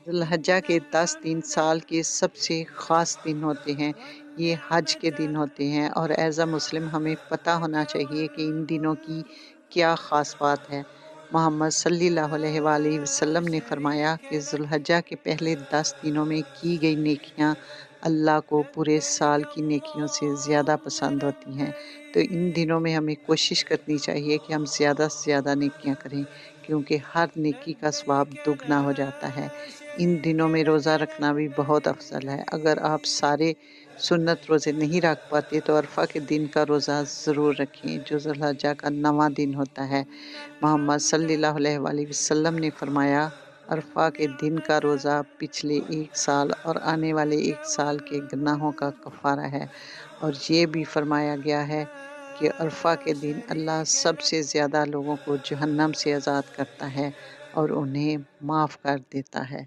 ذوالحجہ کے 10 دن سال کے سب سے خاص دن ہوتے ہیں۔ یہ حج کے دن ہوتے ہیں اور ایز اے مسلم ہمیں پتہ ہونا چاہیے کہ ان دنوں کی کیا خاص بات ہے۔ محمد صلی اللہ علیہ وآلہ وسلم نے فرمایا کہ ذوالحجہ کے پہلے 10 دنوں میں کی گئی نیکیاں اللہ کو پورے سال کی نیکیوں سے زیادہ پسند ہوتی ہیں۔ تو ان دنوں میں ہمیں کوشش کرنی چاہیے کہ ہم زیادہ سے زیادہ نیکیاں کریں، کیونکہ ہر نیکی کا ثواب دگنا ہو جاتا ہے۔ ان دنوں میں روزہ رکھنا بھی بہت افضل ہے۔ اگر آپ سارے سنت روزے نہیں رکھ پاتے تو عرفہ کے دن کا روزہ ضرور رکھیں، جو ذوالحجہ کا 9واں دن ہوتا ہے۔ محمد صلی اللہ علیہ وآلہ وسلم نے فرمایا، عرفہ کے دن کا روزہ پچھلے 1 سال اور آنے والے 1 سال کے گناہوں کا کفارہ ہے، اور یہ بھی فرمایا گیا ہے کہ عرفہ کے دن اللہ سب سے زیادہ لوگوں کو جہنم سے آزاد کرتا ہے اور انہیں معاف کر دیتا ہے۔